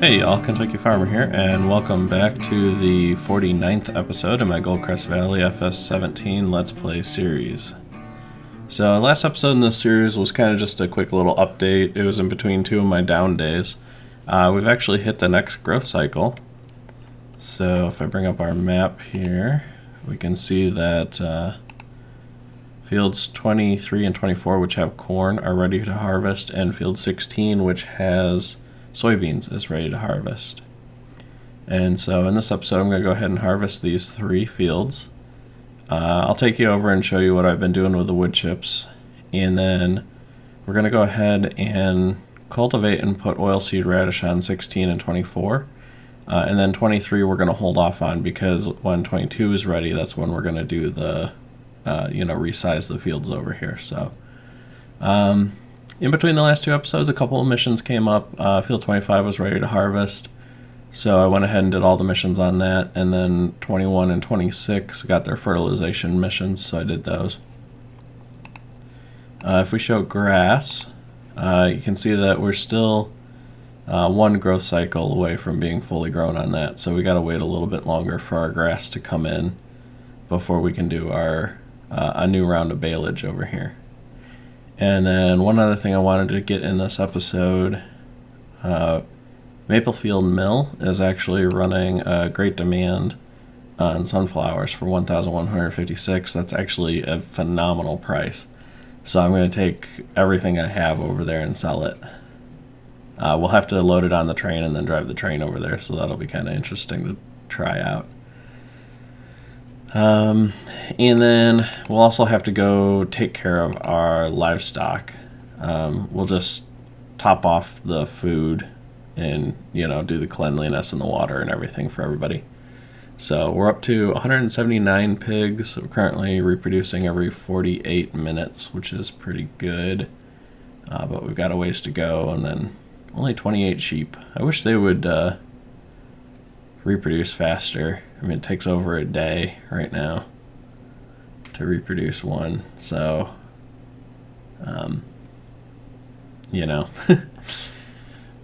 Hey y'all, Kentucky Farmer here, and welcome back to the 49th episode of my Goldcrest Valley FS17 Let's Play series. So last episode in this series was kind of just a quick little update. It was in between two of my down days. We've actually hit the next growth cycle. So if I bring up our map here, we can see that fields 23 and 24, which have corn, are ready to harvest, and field 16, which has soybeans, is ready to harvest. And so in this episode I'm going to go ahead and harvest these three fields. I'll take you over and show you what I've been doing with the wood chips, and then we're going to go ahead and cultivate and put oilseed radish on 16 and 24, and then 23 we're going to hold off on, because when 22 is ready, that's when we're going to do the resize the fields over here. So in between the last two episodes, a couple of missions came up. Field 25 was ready to harvest, so I went ahead and did all the missions on that, and then 21 and 26 got their fertilization missions, so I did those. If we show grass, you can see that we're still one growth cycle away from being fully grown on that, so we got to wait a little bit longer for our grass to come in before we can do our a new round of baleage over here. And then one other thing I wanted to get in this episode, Maplefield Mill is actually running a great demand on sunflowers for $1,156. That's actually a phenomenal price. So I'm going to take everything I have over there and sell it. We'll have to load it on the train and then drive the train over there, so that'll be kind of interesting to try out. And then we'll also have to go take care of our livestock. We'll just top off the food and, do the cleanliness and the water and everything for everybody. So we're up to 179 pigs. We're currently reproducing every 48 minutes, which is pretty good. But we've got a ways to go, and then only 28 sheep. I wish they would reproduce faster. I mean, it takes over a day right now to reproduce one, so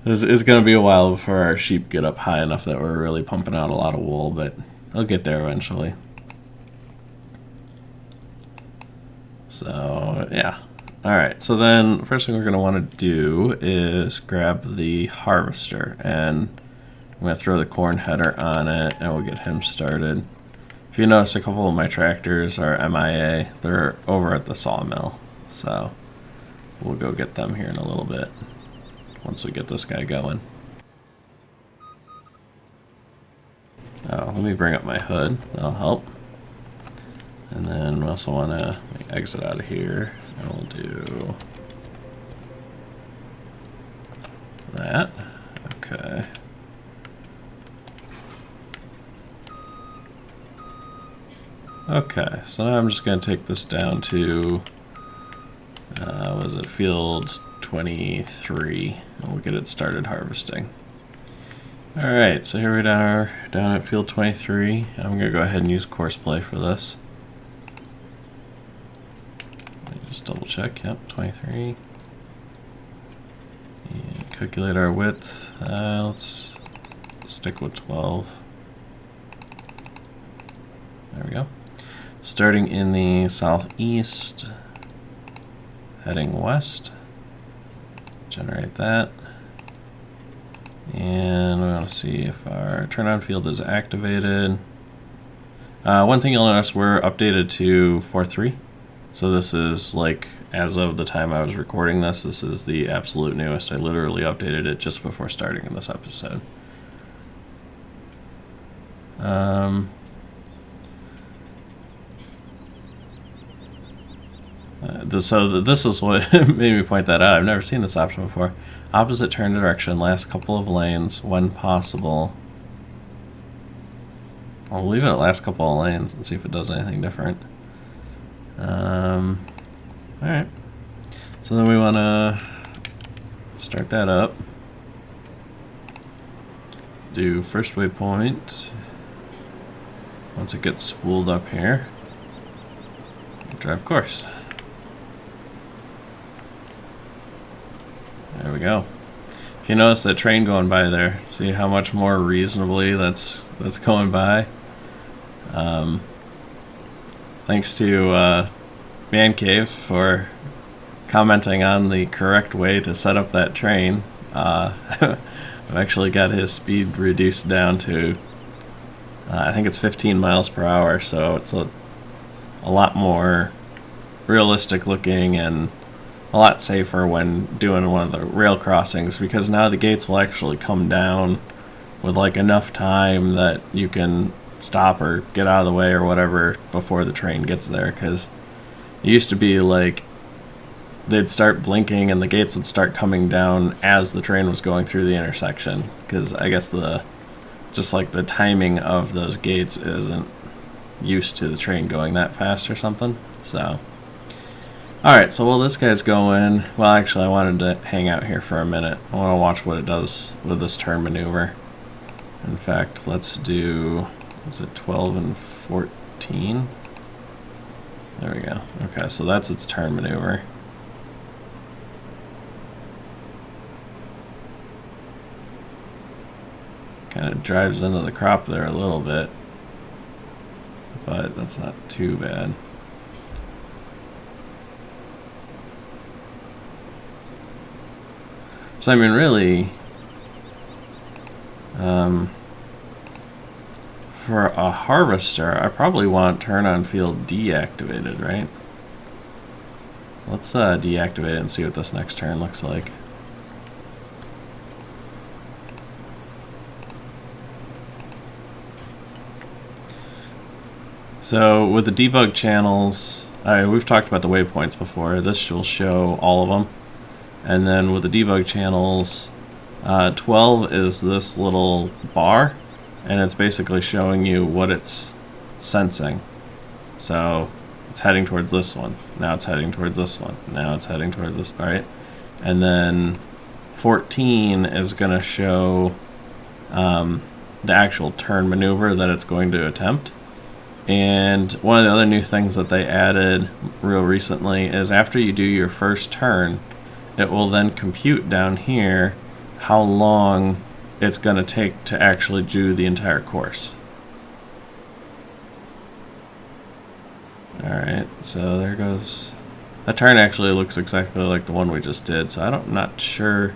it's going to be a while before our sheep get up high enough that we're really pumping out a lot of wool, but they'll get there eventually. So yeah, alright, so then first thing we're going to want to do is grab the harvester, and I'm going to throw the corn header on it, and we'll get him started. If you notice, a couple of my tractors are MIA. They're over at the sawmill, so we'll go get them here in a little bit once we get this guy going. Oh, let me bring up my hood. That'll help. And then we also want to exit out of here, and we'll do that. Okay. Okay, so now I'm just going to take this down to, was it field 23, and we'll get it started harvesting. Alright, so here we are down at field 23. I'm going to go ahead and use course play for this. Let me just double check, yep, 23. And calculate our width, let's stick with 12. There we go. Starting in the southeast, heading west, generate that, and we want to see if our turn on field is activated. One thing you'll notice, we're updated to 4.3, so this is like, as of the time I was recording this, this is the absolute newest. I literally updated it just before starting in this episode. This is what made me point that out. I've never seen this option before. Opposite turn direction, last couple of lanes when possible. I'll leave it at last couple of lanes and see if it does anything different. Alright. So then we want to start that up. Do first waypoint. Once it gets spooled up here, drive course. There we go. If You notice that train going by there. See how much more reasonably that's going by. Thanks to Man Cave for commenting on the correct way to set up that train. I've actually got his speed reduced down to I think it's 15 miles per hour, so it's a lot more realistic looking and a lot safer when doing one of the rail crossings, because now the gates will actually come down with like enough time that you can stop or get out of the way or whatever before the train gets there. Because it used to be like they'd start blinking and the gates would start coming down as the train was going through the intersection, because I guess just like the timing of those gates isn't used to the train going that fast or something. So alright, so while this guy's going, well actually I wanted to hang out here for a minute. I want to watch what it does with this turn maneuver. In fact, let's do, is it 12 and 14? There we go. Okay, so that's its turn maneuver. Kind of drives into the crop there a little bit, but that's not too bad. So I mean, really, for a harvester, I probably want turn on field deactivated, right? Let's deactivate it and see what this next turn looks like. So with the debug channels, we've talked about the waypoints before. This will show all of them. And then with the debug channels, 12 is this little bar, and it's basically showing you what it's sensing. So it's heading towards this one. Now it's heading towards this one. Now it's heading towards this. All right. And then 14 is going to show the actual turn maneuver that it's going to attempt. And one of the other new things that they added real recently is after you do your first turn, it will then compute down here how long it's going to take to actually do the entire course. Alright, so there goes. That turn actually looks exactly like the one we just did, so I'm not sure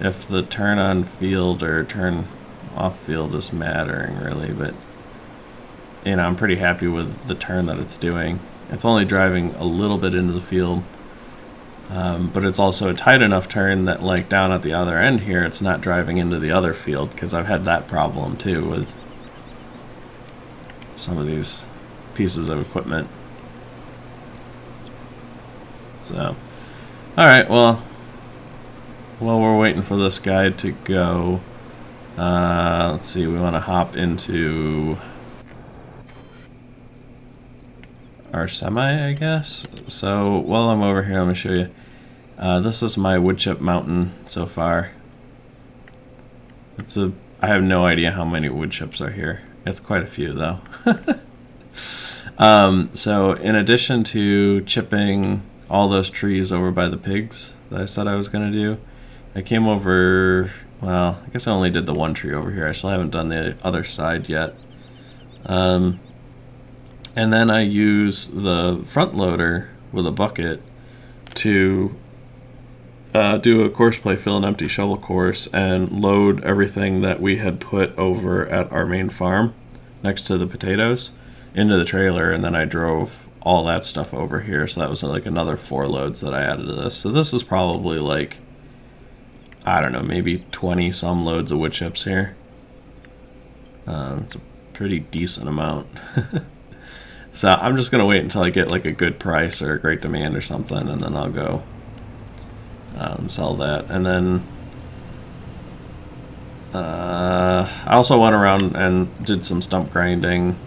if the turn on field or turn off field is mattering really, but you know, I'm pretty happy with the turn that it's doing. It's only driving a little bit into the field, but it's also a tight enough turn that like down at the other end here, it's not driving into the other field, because I've had that problem too with some of these pieces of equipment. So, alright, well, while we're waiting for this guy to go, let's see, we want to hop into our semi, I guess. So while I'm over here, I'm going to show you. This is my wood chip mountain so far. I have no idea how many wood chips are here. It's quite a few though. So in addition to chipping all those trees over by the pigs that I said I was going to do, I came over, well, I guess I only did the one tree over here. I still haven't done the other side yet. And then I use the front loader with a bucket to do a course play, fill an empty shovel course, and load everything that we had put over at our main farm next to the potatoes into the trailer, and then I drove all that stuff over here. So that was like another 4 loads that I added to this. So this is probably like, I don't know, maybe 20 some loads of wood chips here. It's a pretty decent amount. So I'm just going to wait until I get like a good price or a great demand or something, and then I'll go sell that. And then I also went around and did some stump grinding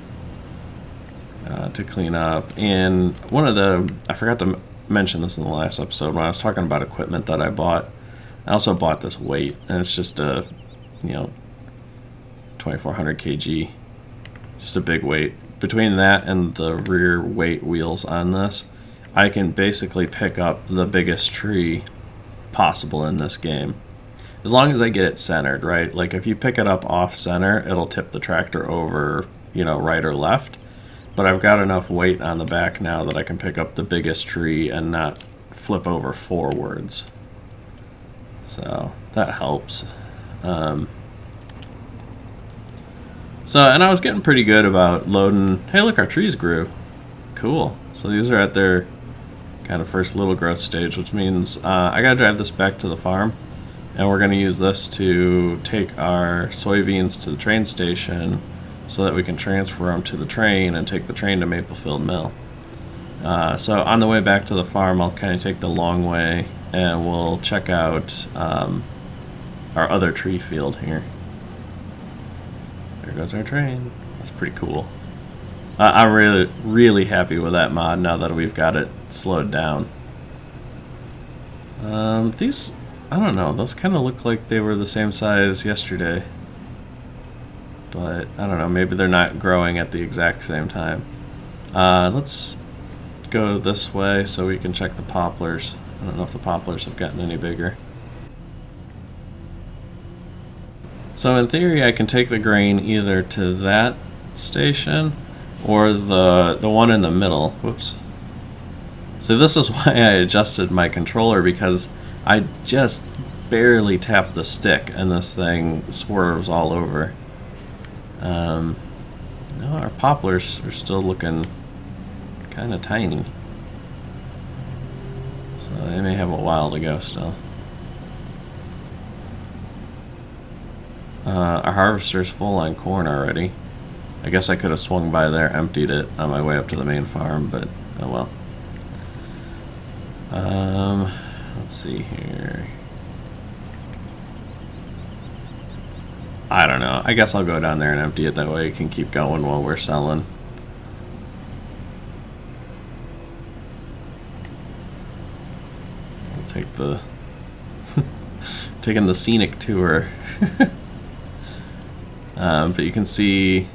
to clean up. And I forgot to mention this in the last episode when I was talking about equipment that I bought. I also bought this weight, and it's just a, 2400 kg, just a big weight. Between that and the rear weight wheels on this, I can basically pick up the biggest tree possible in this game. as long as I get it centered, right? Like if you pick it up off center, it'll tip the tractor over, right or left. But I've got enough weight on the back now that I can pick up the biggest tree and not flip over forwards. So that helps. And I was getting pretty good about loading. Hey, look, our trees grew. Cool. So these are at their kind of first little growth stage, which means I gotta drive this back to the farm, and we're gonna use this to take our soybeans to the train station so that we can transfer them to the train and take the train to Maplefield Mill. So on the way back to the farm, I'll kind of take the long way, and we'll check out our other tree field here. There goes our train. That's pretty cool. I'm really, really happy with that mod now that we've got it slowed down. These, I don't know, those kind of look like they were the same size yesterday. But, I don't know, maybe they're not growing at the exact same time. Let's go this way so we can check the poplars. I don't know if the poplars have gotten any bigger. So in theory, I can take the grain either to that station or the one in the middle. Whoops. So this is why I adjusted my controller, because I just barely tap the stick and this thing swerves all over. No, our poplars are still looking kind of tiny. So they may have a while to go still. Our harvester's full on corn already. I guess I could have swung by there, emptied it on my way up to the main farm, but oh well. Let's see here. I don't know. I guess I'll go down there and empty it. That way it can keep going while we're selling. I'll take the taking the scenic tour. But you can see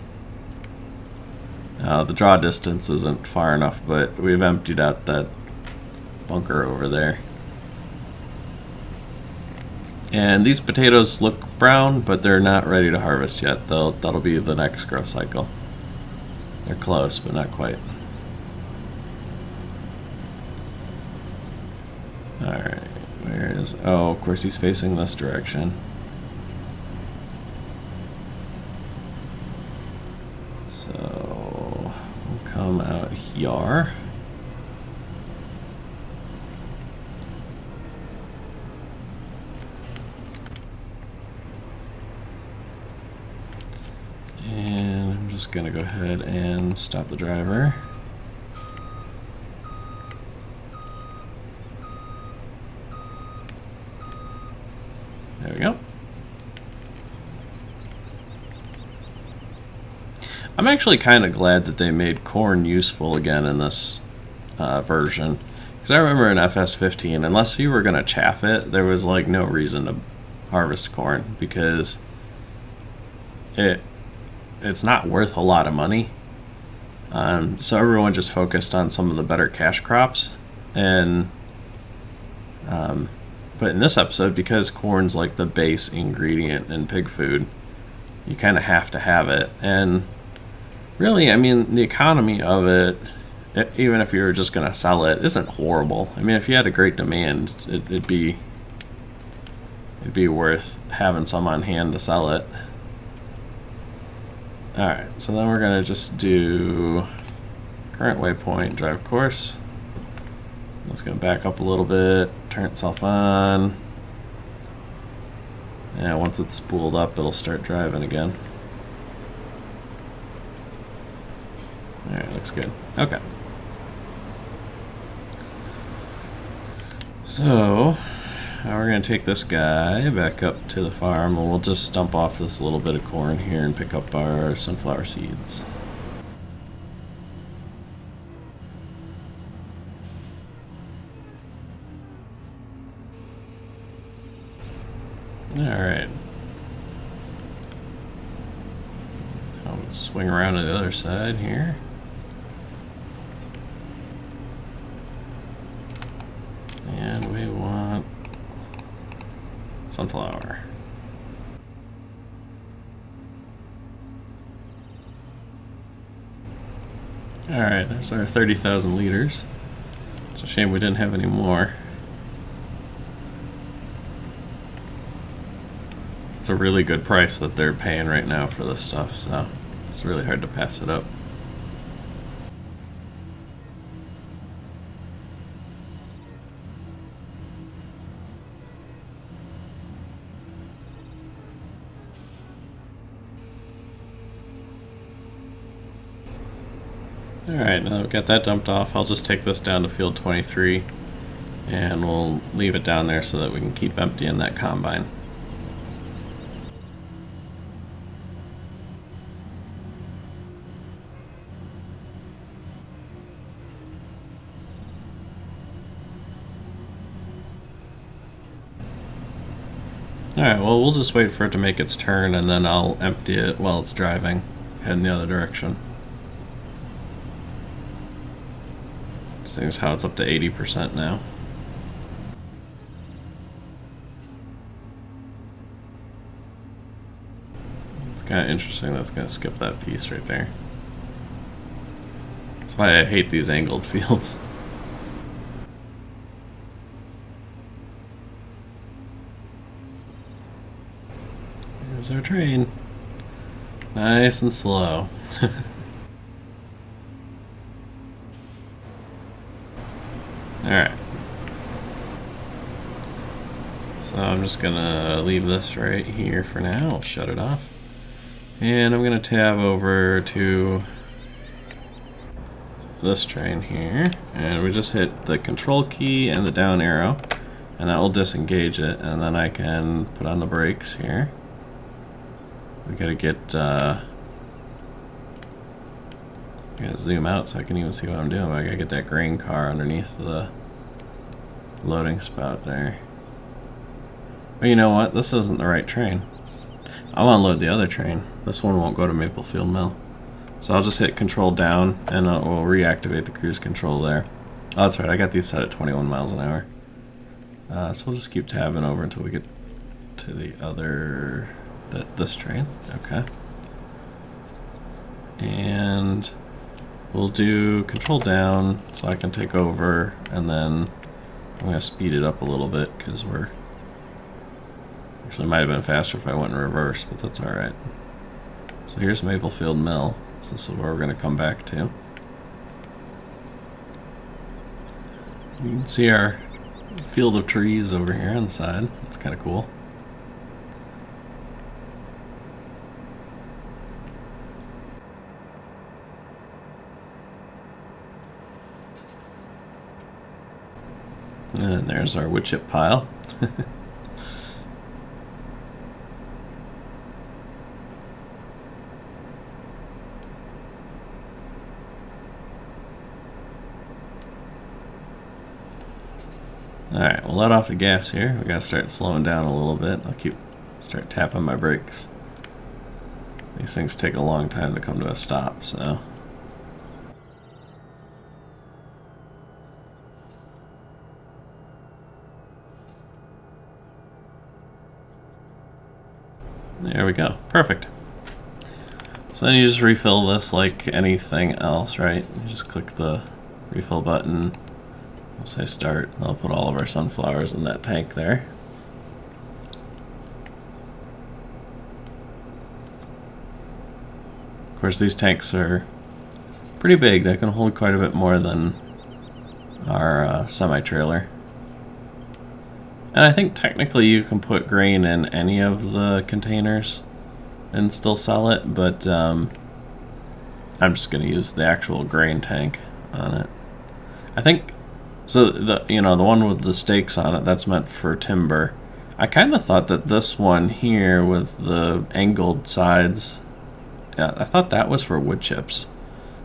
the draw distance isn't far enough, but we've emptied out that bunker over there. And these potatoes look brown, but they're not ready to harvest yet. That'll be the next growth cycle. They're close, but not quite. Alright, where is... Oh, of course he's facing this direction. So, we'll come out here. And I'm just going to go ahead and stop the driver. There we go. I'm actually kind of glad that they made corn useful again in this version. Because I remember in FS17, unless you were going to chaff it, there was like no reason to harvest corn, because it's not worth a lot of money. So everyone just focused on some of the better cash crops. And but in this episode, because corn's like the base ingredient in pig food, you kind of have to have it. And really, I mean, the economy of it, even if you were just going to sell it, isn't horrible. I mean, if you had a great demand, it'd be worth having some on hand to sell it. Alright, so then we're going to just do current waypoint, drive course. Let's go back up a little bit, turn itself on. And once it's spooled up, it'll start driving again. Alright, looks good. Okay. So, now we're going to take this guy back up to the farm, and we'll just dump off this little bit of corn here and pick up our sunflower seeds. Alright. I'll swing around to the other side here. And we want Sunflower. Alright, there's our 30,000 liters. It's a shame we didn't have any more. It's a really good price that they're paying right now for this stuff, so it's really hard to pass it up. Alright, now that we've got that dumped off, I'll just take this down to field 23 and we'll leave it down there so that we can keep emptying that combine. Alright, well, we'll just wait for it to make its turn and then I'll empty it while it's driving, heading the other direction. Seeing as how it's up to 80% now. It's kind of interesting that's going to skip that piece right there. That's why I hate these angled fields. There's our train. Nice and slow. Alright. So I'm just gonna leave this right here for now. I'll shut it off. And I'm gonna tab over to this train here. And we just hit the control key and the down arrow. And that will disengage it. And then I can put on the brakes here. We gotta get, gotta zoom out so I can even see what I'm doing. I gotta get that grain car underneath the loading spout there. But you know what? This isn't the right train. I want to load the other train. This one won't go to Maplefield Mill. So I'll just hit control down and it will reactivate the cruise control there. Oh, that's right. I got these set at 21 miles an hour. So we'll just keep tabbing over until we get to the other... this train. Okay. And we'll do control down so I can take over, and then I'm going to speed it up a little bit because we're... Actually, it might have been faster if I went in reverse, but that's alright. So here's Maplefield Mill. So this is where we're going to come back to. You can see our field of trees over here on the side. It's kind of cool. And there's our wood chip pile. Alright, we'll let off the gas here. We gotta start slowing down a little bit. I'll start tapping my brakes. These things take a long time to come to a stop, so... There we go. Perfect. So then you just refill this like anything else, right? You just click the refill button. We'll say start. I'll put all of our sunflowers in that tank there. Of course, these tanks are pretty big. They can hold quite a bit more than our semi-trailer. And I think technically you can put grain in any of the containers and still sell it, but I'm just going to use the actual grain tank on it. I think, so the one with the stakes on it, that's meant for timber. I kind of thought that this one here with the angled sides, yeah, I thought that was for wood chips.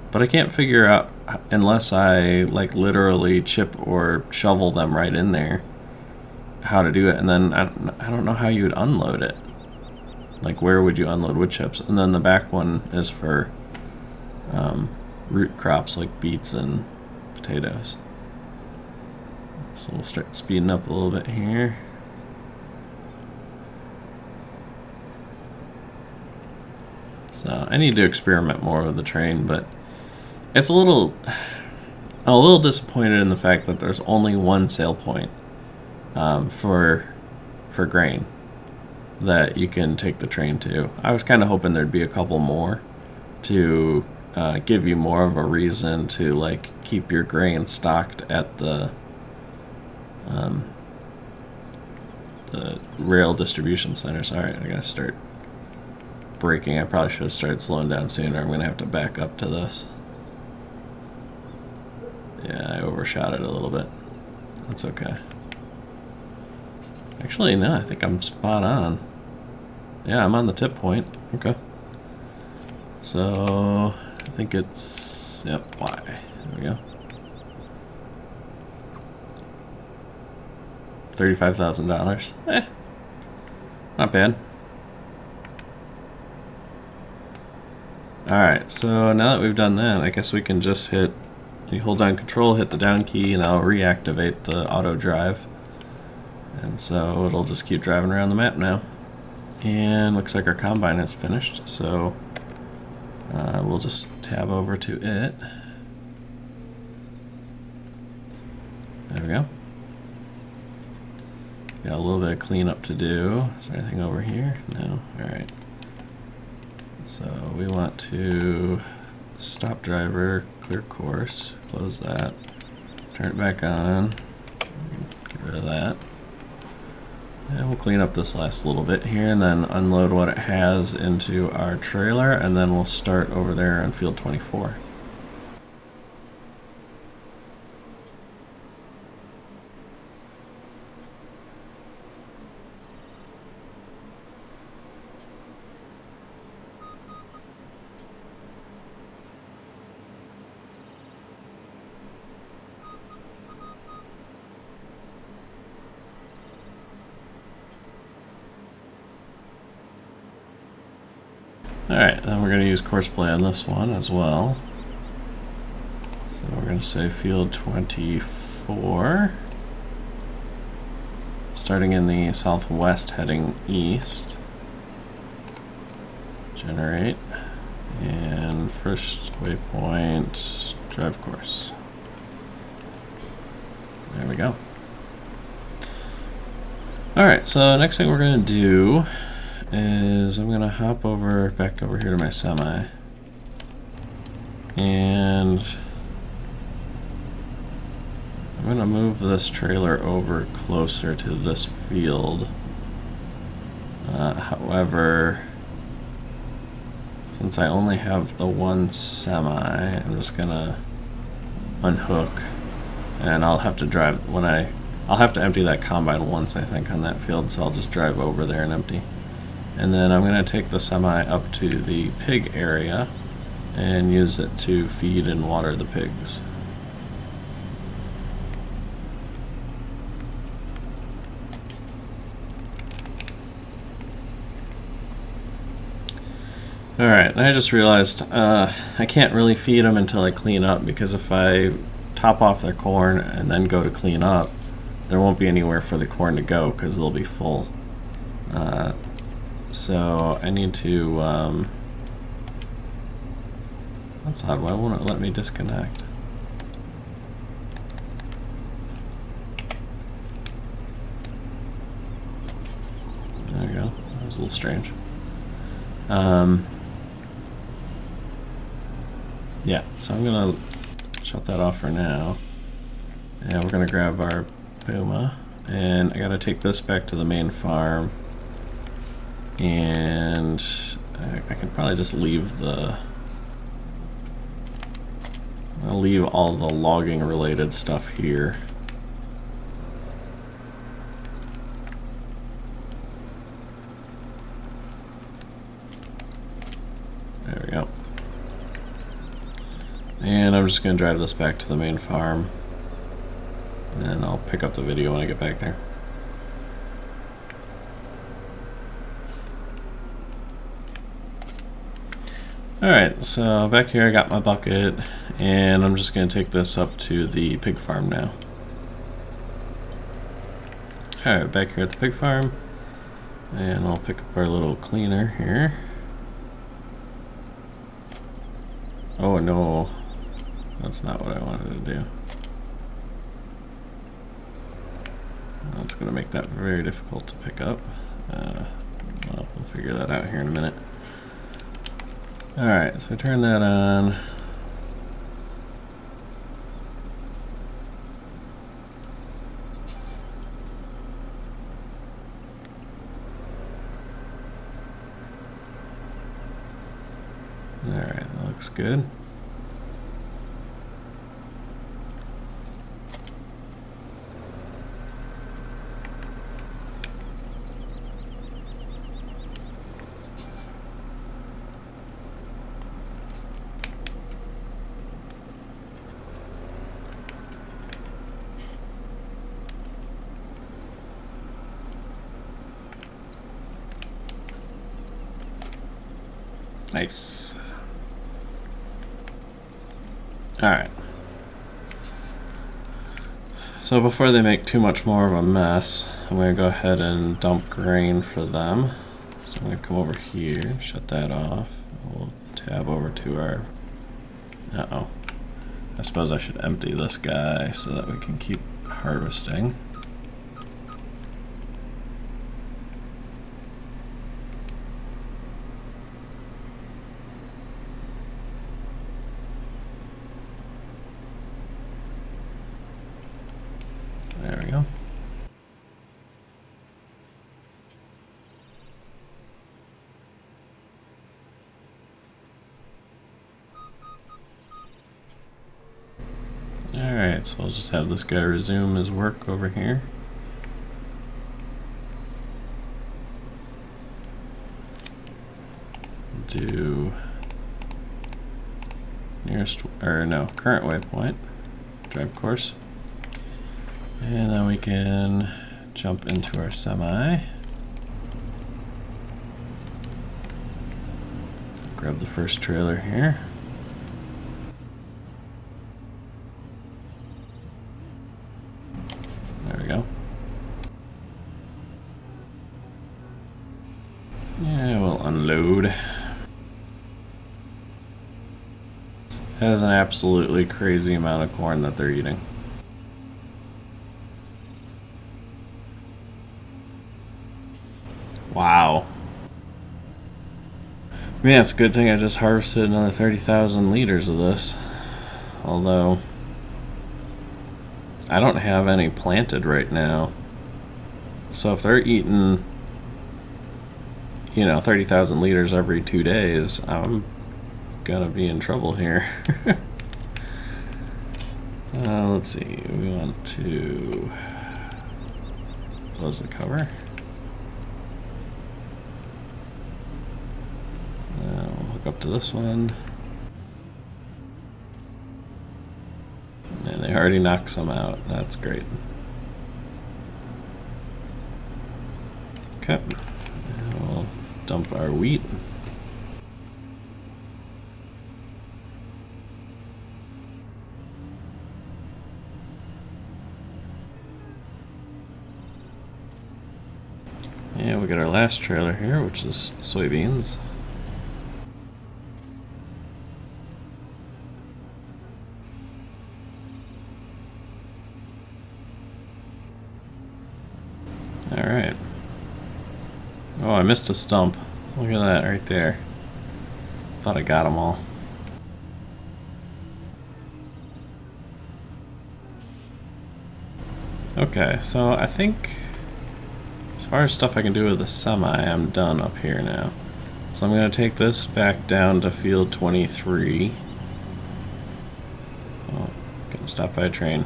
But I can't figure out, unless I like literally chip or shovel them right in there, how to do it. And then I don't know how you would unload it. Like, where would you unload wood chips? And then the back one is for root crops like beets and potatoes. So we'll start speeding up a little bit here. I need to experiment more with the train, but it's I'm a little disappointed in the fact that there's only one sale point for grain that you can take the train to. I was kind of hoping there'd be a couple more to give you more of a reason to like keep your grain stocked at the rail distribution centers. All right, I gotta start braking. I probably should have started slowing down sooner. I'm gonna have to back up to this. Yeah, I overshot it a little bit. That's okay. Actually, no, I think I'm spot on. Yeah, I'm on the tip point. Okay. So, I think it's, yep, Y. There we go. $35,000. Not bad. Alright, so now that we've done that, I guess we can just you hold down control, hit the down key, and I'll reactivate the auto drive. And so it'll just keep driving around the map now. And looks like our combine is finished, so we'll just tab over to it. There we go. Got a little bit of cleanup to do. Is there anything over here? No? Alright. So we want to stop driver, clear course, close that, turn it back on, get rid of that. And we'll clean up this last little bit here and then unload what it has into our trailer, and then we'll start over there on field 24. Alright, then we're going to use courseplay on this one as well. So we're going to say field 24. Starting in the southwest, heading east. Generate. And first waypoint, drive course. There we go. Alright, so next thing we're going to do is I'm gonna hop back over here to my semi, and I'm gonna move this trailer over closer to this field. However, since I only have the one semi, I'm just gonna unhook, and I'll have to drive I'll have to empty that combine once, I think, on that field, so I'll just drive over there and empty. And then I'm going to take the semi up to the pig area and use it to feed and water the pigs. Alright, and I just realized I can't really feed them until I clean up, because if I top off their corn and then go to clean up, there won't be anywhere for the corn to go because they'll be full. So I need to, that's odd, why won't it let me disconnect? There we go, that was a little strange. Yeah, so I'm gonna shut that off for now. And we're gonna grab our Puma, and I gotta take this back to the main farm. And I can probably just leave I'll leave all the logging related stuff here. There we go. And I'm just going to drive this back to the main farm, and I'll pick up the video when I get back there. Alright, so back here I got my bucket, and I'm just going to take this up to the pig farm now. Alright, back here at the pig farm, and I'll pick up our little cleaner here. Oh no, that's not what I wanted to do. That's going to make that very difficult to pick up. Well, we'll figure that out here in a minute. Alright, so turn that on. Alright, that looks good. Nice. Alright. So before they make too much more of a mess, I'm going to go ahead and dump grain for them. So I'm going to come over here, shut that off. We'll tab over to our... Uh-oh. I suppose I should empty this guy so that we can keep harvesting. There we go. Alright, so I'll just have this guy resume his work over here. Do nearest, or no, current waypoint, drive course. And then we can jump into our semi. Grab the first trailer here. There we go. Yeah, we'll unload. That is an absolutely crazy amount of corn that they're eating. Wow. Man, it's a good thing I just harvested another 30,000 liters of this. Although, I don't have any planted right now. So if they're eating, 30,000 liters every 2 days, I'm gonna be in trouble here. Let's see, we want to close the cover. We'll hook up to this one. And they already knocked some out. That's great. Okay. And we'll dump our wheat. And we got our last trailer here, which is soybeans. Alright. Oh, I missed a stump. Look at that right there. Thought I got them all. Okay, so I think as far as stuff I can do with the semi, I'm done up here now. So I'm going to take this back down to field 23. Oh, getting stopped by a train.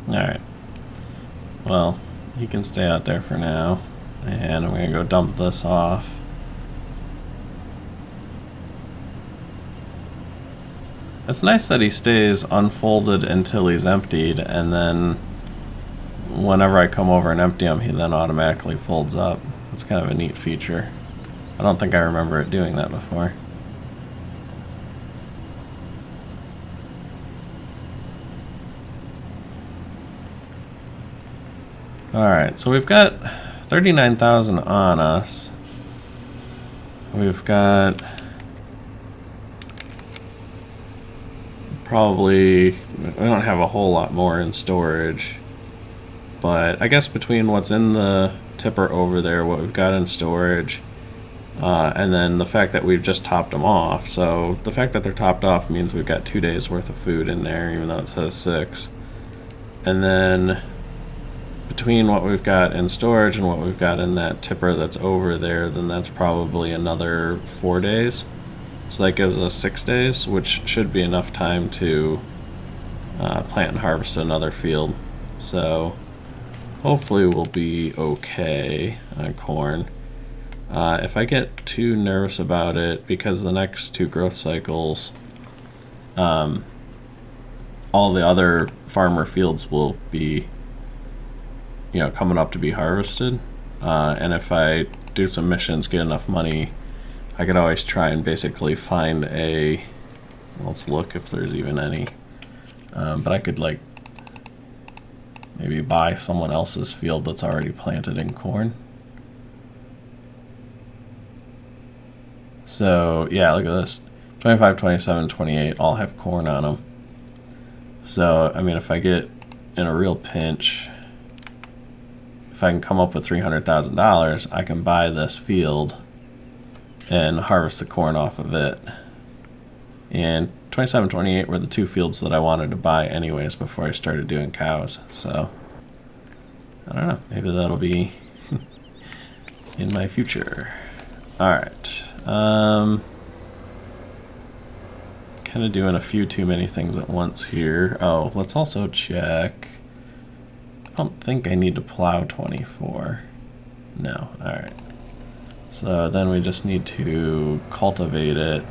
Alright. Well, he can stay out there for now. And I'm going to go dump this off. It's nice that he stays unfolded until he's emptied, and then whenever I come over and empty him, he then automatically folds up. That's kind of a neat feature. I don't think I remember it doing that before. Alright, so we've got 39,000 on us. We've got probably, we don't have a whole lot more in storage, but I guess between what's in the tipper over there, what we've got in storage, and then the fact that we've just topped them off. So the fact that they're topped off means we've got 2 days worth of food in there, even though it says 6. And then between what we've got in storage and what we've got in that tipper that's over there, then that's probably another 4 days. So that gives us 6 days, which should be enough time to plant and harvest another field. So hopefully we'll be okay on corn. If I get too nervous about it, because the next 2 growth cycles, all the other farmer fields will be, coming up to be harvested. And if I do some missions, get enough money, I could always try and basically find a, let's look if there's even any, but I could maybe buy someone else's field that's already planted in corn. So yeah, look at this, 25, 27, 28 all have corn on them. So I mean, if I get in a real pinch, if I can come up with $300,000, I can buy this field and harvest the corn off of it. And 27, 28 were the 2 fields that I wanted to buy anyways before I started doing cows. So I don't know, maybe that'll be in my future. Alright. Kind of doing a few too many things at once here. Oh, let's also check. I don't think I need to plow 24. No, alright. So then we just need to cultivate it,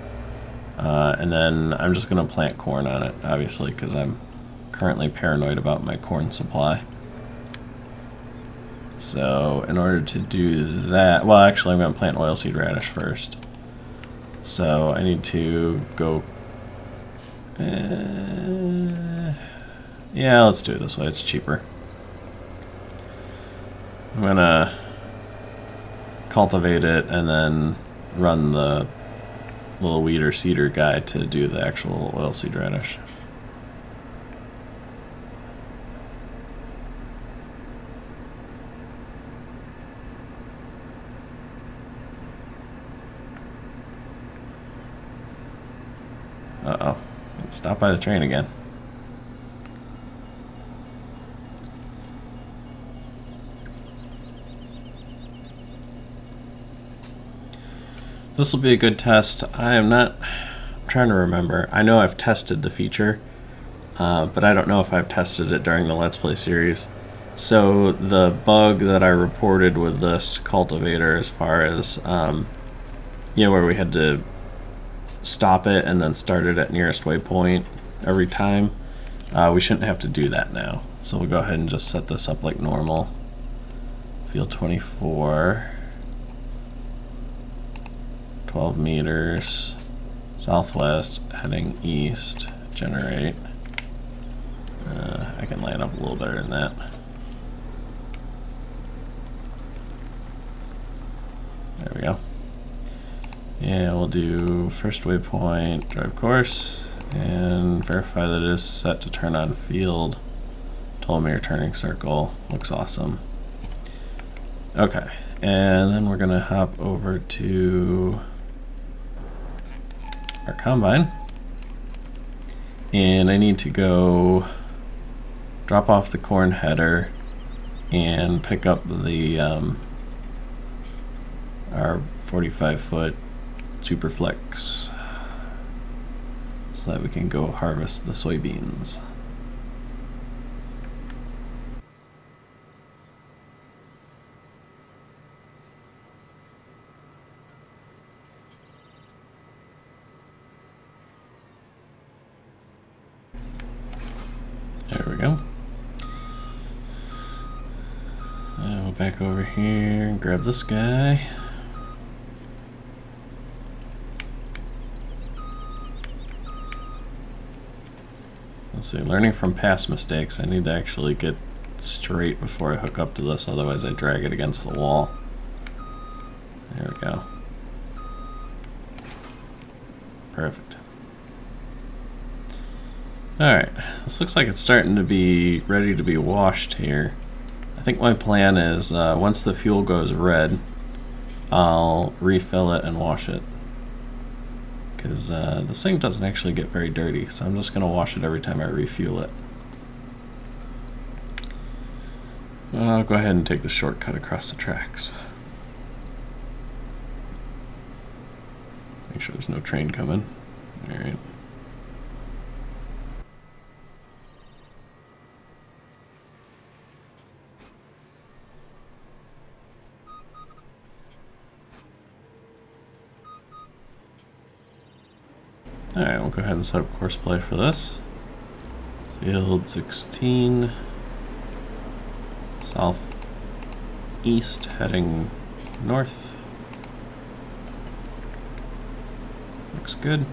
and then I'm just going to plant corn on it, obviously, because I'm currently paranoid about my corn supply. So in order to do that, well, actually I'm going to plant oilseed radish first. So I need to go, yeah, let's do it this way, it's cheaper. I'm going to cultivate it and then run the little weeder seeder guy to do the actual oilseed radish. Uh-oh. Stop by the train again. This will be a good test. I'm trying to remember. I know I've tested the feature, but I don't know if I've tested it during the Let's Play series. So the bug that I reported with this cultivator, as far as, where we had to stop it and then start it at nearest waypoint every time, we shouldn't have to do that now. So we'll go ahead and just set this up like normal. Field 24. 12 meters, southwest, heading east, generate. I can line up a little better than that. There we go. Yeah, we'll do first waypoint, drive course, and verify that it is set to turn on field. 12-meter turning circle, looks awesome. Okay, and then we're gonna hop over to our combine, and I need to go drop off the corn header and pick up the our 45-foot Superflex so that we can go harvest the soybeans. There we go. We'll back over here and grab this guy. Let's see, learning from past mistakes. I need to actually get straight before I hook up to this, otherwise I drag it against the wall. There we go. Perfect. Alright, this looks like it's starting to be ready to be washed here. I think my plan is once the fuel goes red, I'll refill it and wash it. Because this thing doesn't actually get very dirty, so I'm just going to wash it every time I refuel it. I'll go ahead and take the shortcut across the tracks. Make sure there's no train coming. Alright. Alright, we'll go ahead and set up course play for this. Field 16. Southeast, heading north. Looks good.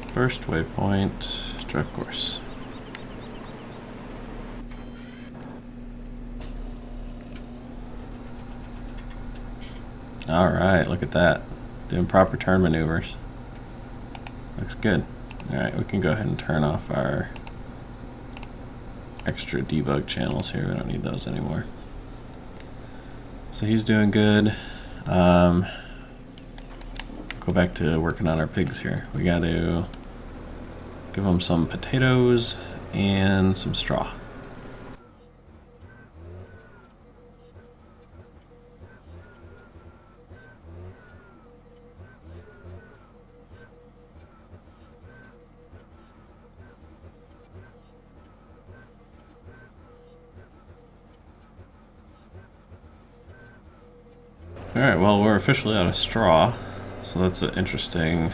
First waypoint, drive course. Alright, look at that. Doing proper turn maneuvers. Looks good. Alright, we can go ahead and turn off our extra debug channels here. We don't need those anymore. So he's doing good. Go back to working on our pigs here. We got to give them some potatoes and some straw. Alright, well, we're officially out of straw, so that's an interesting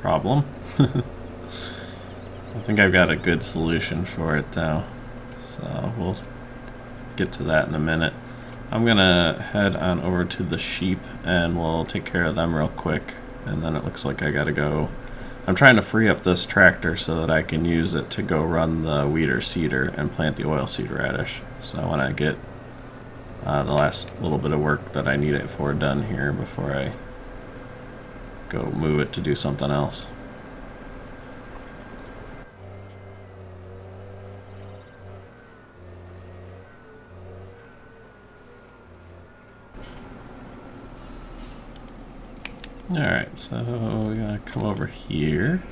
problem. I think I've got a good solution for it, though, so we'll get to that in a minute. I'm gonna head on over to the sheep, and we'll take care of them real quick, and then it looks like I gotta go. I'm trying to free up this tractor so that I can use it to go run the weeder seeder and plant the oilseed radish. So I want to get the last little bit of work that I need it for done here before I go move it to do something else. Alright, so we gotta come over here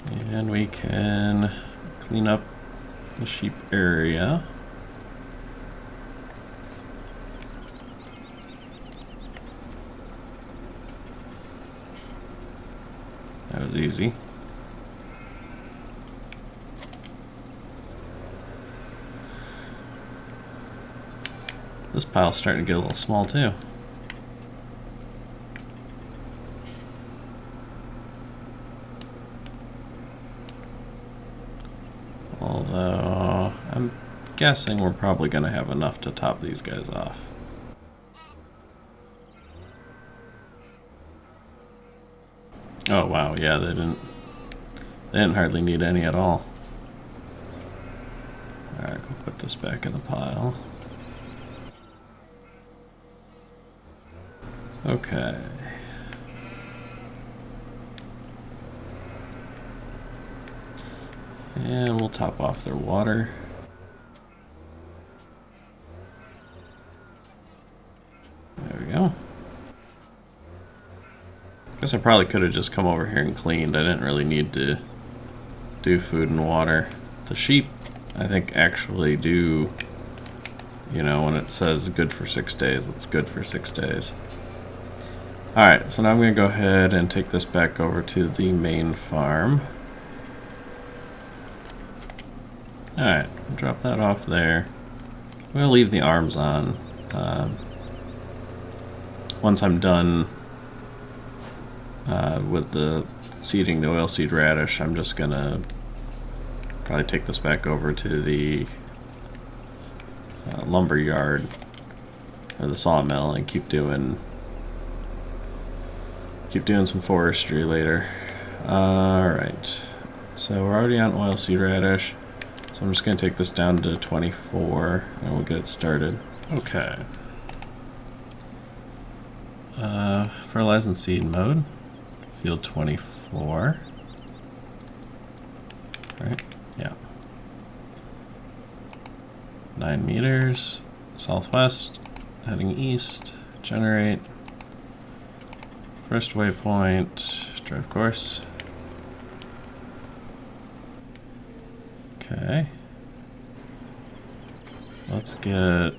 and we can clean up the sheep area. That was easy. This pile's starting to get a little small too. Although, I'm guessing we're probably going to have enough to top these guys off. Oh wow, yeah, they didn't hardly need any at all. Alright, go put this back in the pile. Okay. And we'll top off their water. There we go. Guess I probably could have just come over here and cleaned. I didn't really need to do food and water. The sheep, I think, actually do, you know, when it says good for 6 days, it's good for 6 days. Alright, so now I'm going to go ahead and take this back over to the main farm. Alright, drop that off there. I'm going to leave the arms on. Once I'm done with the seeding the oilseed radish, I'm just gonna probably take this back over to the lumber yard or the sawmill and keep doing some forestry later. Alright, so we're already on oilseed radish, so I'm just going to take this down to 24 and we'll get it started. Okay. Fertilize and seed mode, field 24. Right? Yeah. 9 meters, southwest, heading east, generate. First waypoint, drive course. Okay. Let's get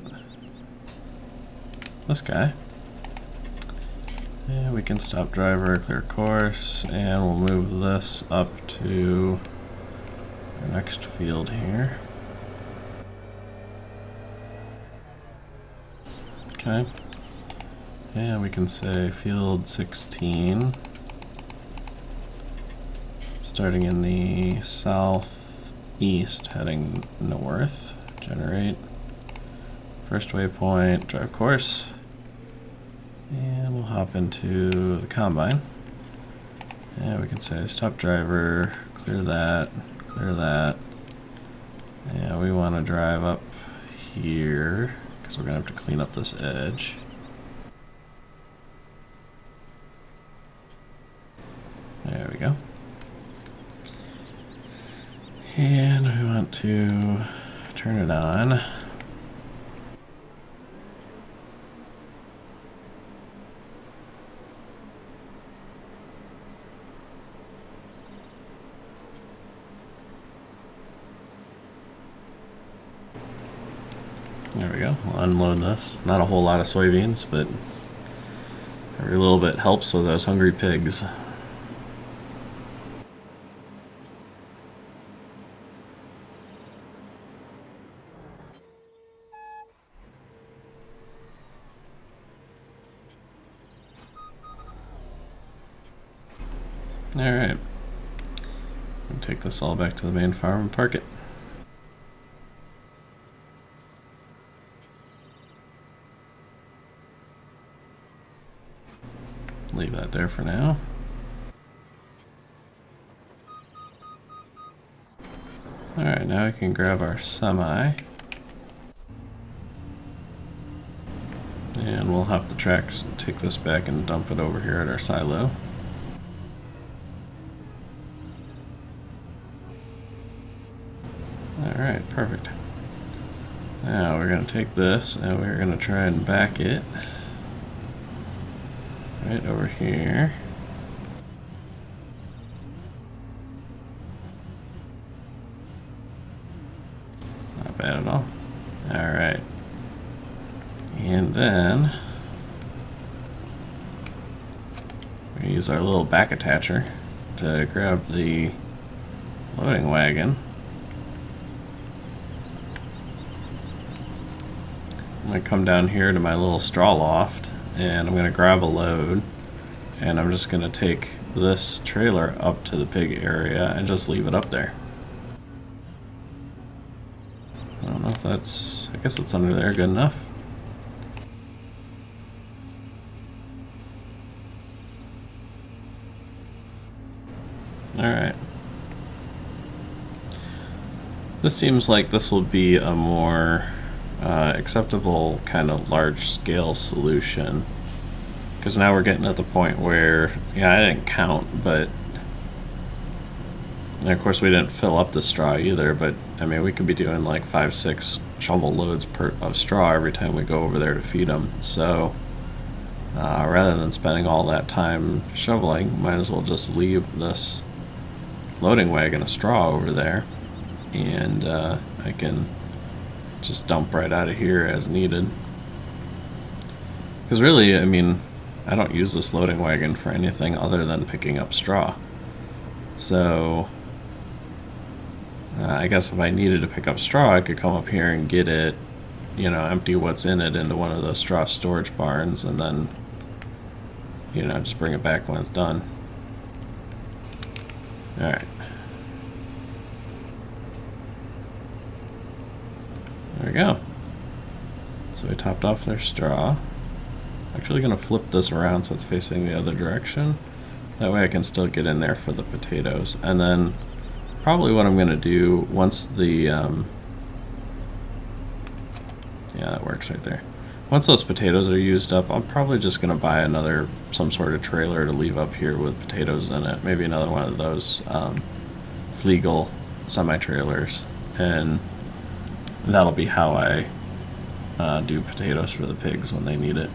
this guy. And we can stop driver, clear course, and we'll move this up to our next field here. Okay. And we can say field 16, starting in the southeast, heading north, generate. First waypoint, drive course. And we'll hop into the combine. And we can say stop driver, clear that, clear that. And we want to drive up here, because we're going to have to clean up this edge. There we go. And we want to turn it on. There we go. We'll unload this. Not a whole lot of soybeans, but every little bit helps with those hungry pigs. Alright. Take this all back to the main farm and park it. Leave that there for now. Alright, now we can grab our semi. And we'll hop the tracks and take this back and dump it over here at our silo. Alright, perfect. Now we're going to take this and we're going to try and back it right over here. Not bad at all. Alright. And then we use our little back attacher to grab the loading wagon. I'm going to come down here to my little straw loft and I'm going to grab a load and I'm just going to take this trailer up to the pig area and just leave it up there. I don't know if that's, I guess it's under there good enough. Alright. This seems like this will be a more acceptable kind of large-scale solution, because now we're getting at the point where, yeah, I didn't count, but and of course we didn't fill up the straw either, but I mean we could be doing like 5-6 shovel loads of straw every time we go over there to feed them. So rather than spending all that time shoveling, might as well just leave this loading wagon of straw over there, and I can just dump right out of here as needed. Because really, I mean, I don't use this loading wagon for anything other than picking up straw. So I guess if I needed to pick up straw, I could come up here and get it, you know, empty what's in it into one of those straw storage barns, and then you know, just bring it back when it's done. Alright. There we go. So we topped off their straw. Actually going to flip this around so it's facing the other direction. That way I can still get in there for the potatoes. And then probably what I'm going to do once the... yeah, that works right there. Once those potatoes are used up, I'm probably just going to buy some sort of trailer to leave up here with potatoes in it. Maybe another one of those Fliegel semi-trailers. And that'll be how I do potatoes for the pigs when they need it.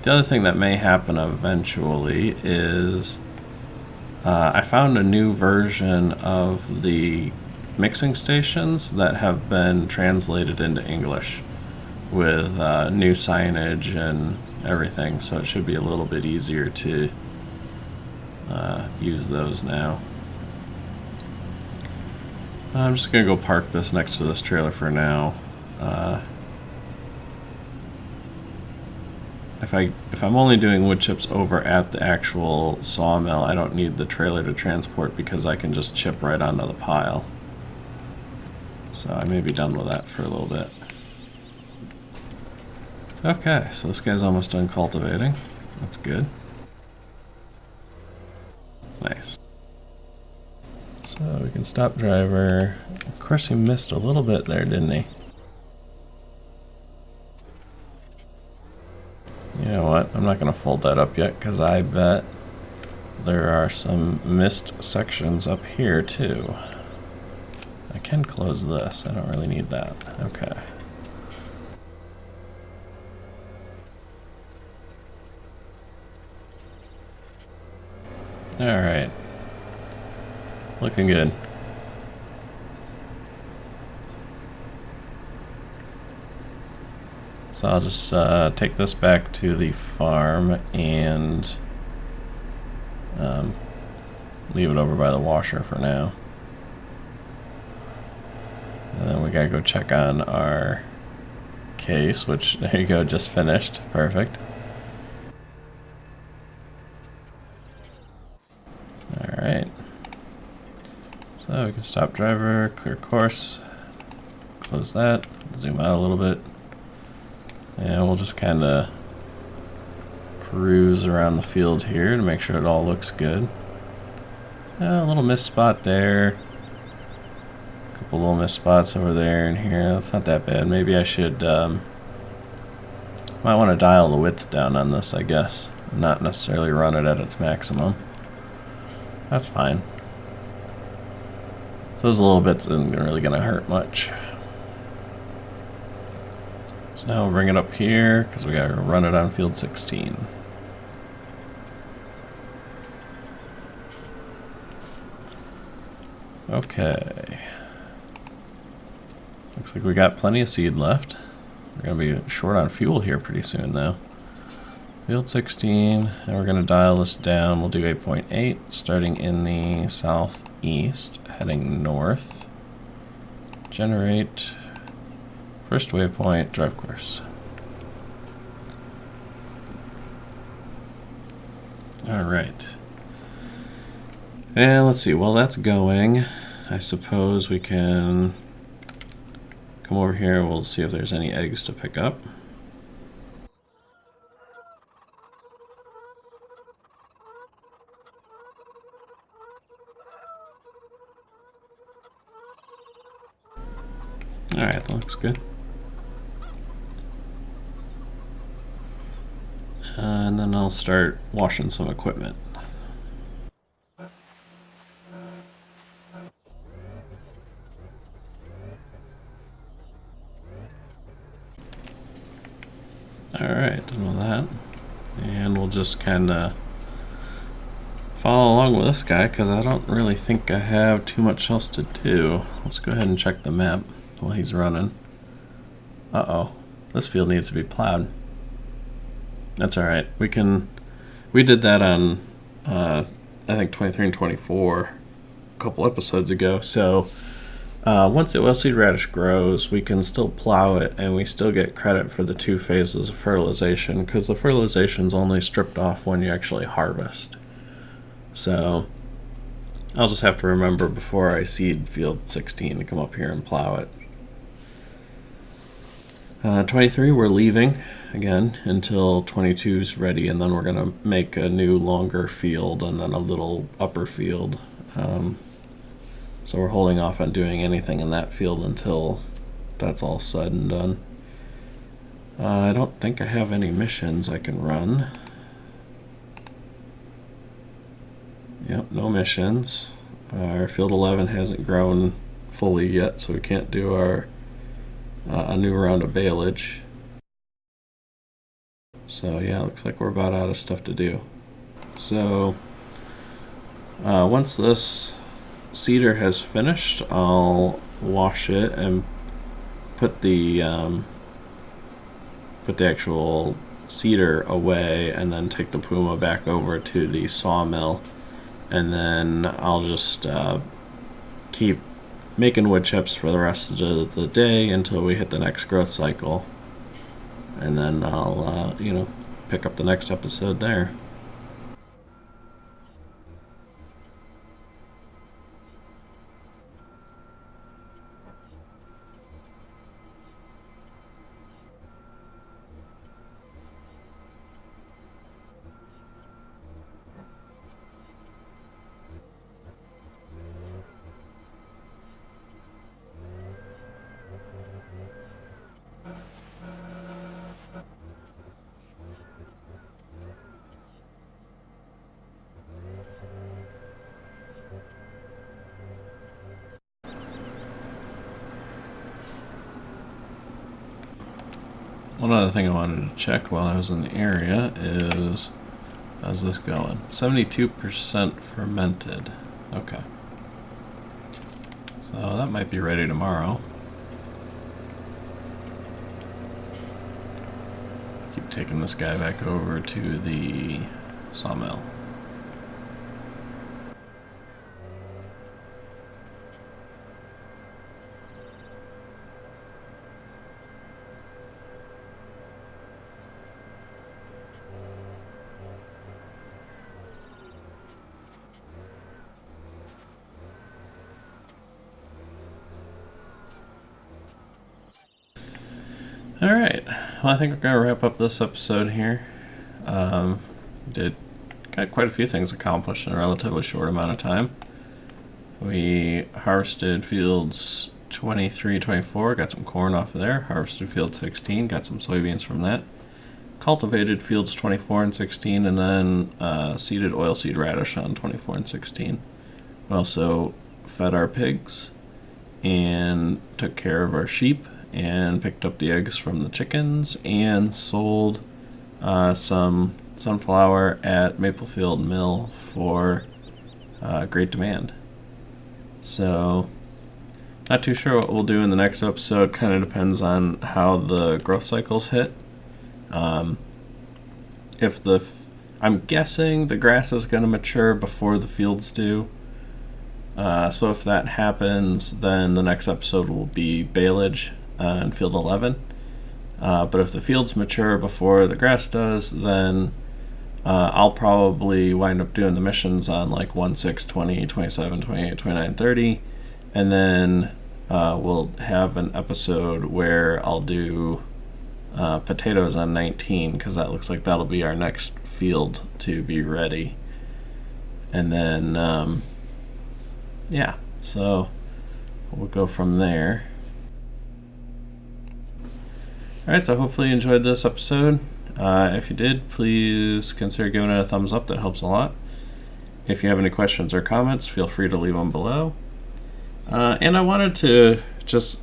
The other thing that may happen eventually is I found a new version of the mixing stations that have been translated into English with new signage and everything, so it should be a little bit easier to use those now. I'm just going to go park this next to this trailer for now. If I'm only doing wood chips over at the actual sawmill, I don't need the trailer to transport because I can just chip right onto the pile. So I may be done with that for a little bit. Okay, so this guy's almost done cultivating. That's good. Nice. So we can stop driver. Of course he missed a little bit there, didn't he? You know what? I'm not going to fold that up yet because I bet there are some missed sections up here too. I can close this. I don't really need that. Okay. Alright. Looking good. So I'll just take this back to the farm and leave it over by the washer for now. And then we gotta go check on our case, which, there you go, just finished. Perfect. Alright. So we can stop driver, clear course, close that, zoom out a little bit. And we'll just kind of peruse around the field here to make sure it all looks good. A little missed spot there. A couple little missed spots over there and here. That's not that bad. Maybe I should, might want to dial the width down on this, I guess. Not necessarily run it at its maximum. That's fine. Those little bits isn't really going to hurt much. So now we'll bring it up here because we got to run it on field 16. Okay. Looks like we got plenty of seed left. We're going to be short on fuel here pretty soon though. Field 16, and we're going to dial this down. We'll do 8.8, starting in the southeast, heading north. Generate. First waypoint, drive course. Alright. And let's see, while that's going, I suppose we can come over here. We'll see if there's any eggs to pick up. Alright, that looks good. And then I'll start washing some equipment. Alright, done with that. And we'll just kind of follow along with this guy because I don't really think I have too much else to do. Let's go ahead and check the map while he's running. Uh-oh, this field needs to be plowed. That's alright. We did that on, I think 23 and 24 a couple episodes ago, so Once the oilseed radish grows, we can still plow it and we still get credit for the 2 phases of fertilization because the fertilization is only stripped off when you actually harvest. So I'll just have to remember before I seed field 16 to come up here and plow it. 23 we're leaving again until 22 is ready, and then we're going to make a new longer field and then a little upper field. So we're holding off on doing anything in that field until that's all said and done. I don't think I have any missions I can run. Yep, no missions. Our field 11 hasn't grown fully yet, so we can't do our a new round of baleage. So yeah, looks like we're about out of stuff to do. So once this seeder has finished, I'll wash it and put the actual seeder away, and then take the Puma back over to the sawmill, and then I'll just keep making wood chips for the rest of the day until we hit the next growth cycle, and then I'll pick up the next episode there. One other thing I wanted to check while I was in the area is, how's this going? 72% fermented. Okay. So that might be ready tomorrow. Keep taking this guy back over to the sawmill. Alright, well, I think we're going to wrap up this episode here. Got quite a few things accomplished in a relatively short amount of time. We harvested fields 23, 24, got some corn off of there. Harvested field 16, got some soybeans from that. Cultivated fields 24 and 16, and then seeded oilseed radish on 24 and 16. We also fed our pigs and took care of our sheep and picked up the eggs from the chickens and sold some sunflower at Maplefield Mill for great demand. So not too sure what we'll do in the next episode. Kind of depends on how the growth cycles hit. I'm guessing the grass is going to mature before the fields do. So if that happens, then the next episode will be baleage in field 11. But if the fields mature before the grass does, then I'll probably wind up doing the missions on like 1, 6, 20, 27, 28, 29, 30. And then we'll have an episode where I'll do potatoes on 19, because that looks like that'll be our next field to be ready. And then yeah, so we'll go from there. Alright, so hopefully you enjoyed this episode. If you did, please consider giving it a thumbs up. That helps a lot. If you have any questions or comments, feel free to leave them below. And I wanted to just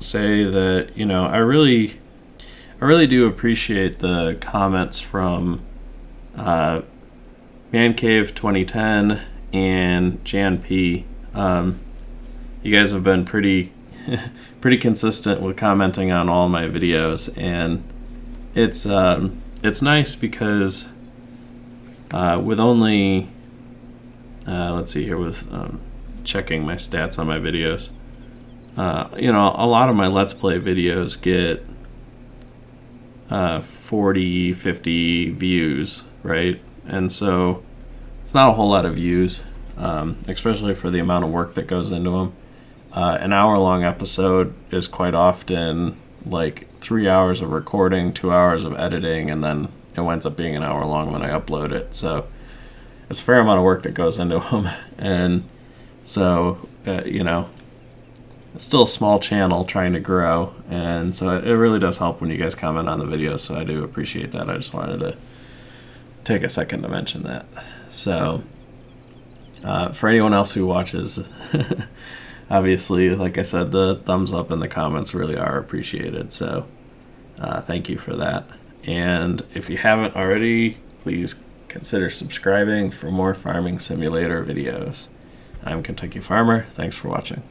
say that, I really do appreciate the comments from Man Cave 2010 and Jan P. You guys have been pretty consistent with commenting on all my videos, and it's nice because with only let's see here, with checking my stats on my videos, a lot of my Let's Play videos get 40, 50 views, right? And so it's not a whole lot of views, especially for the amount of work that goes into them. An hour-long episode is quite often like 3 hours of recording, 2 hours of editing, and then it winds up being an hour long when I upload it. So it's a fair amount of work that goes into them. And so, it's still a small channel trying to grow. And so it really does help when you guys comment on the videos. So I do appreciate that. I just wanted to take a second to mention that. So for anyone else who watches, obviously, like I said, the thumbs up and the comments really are appreciated. So thank you for that. And if you haven't already, please consider subscribing for more farming simulator videos. I'm Kentucky Farmer. Thanks for watching.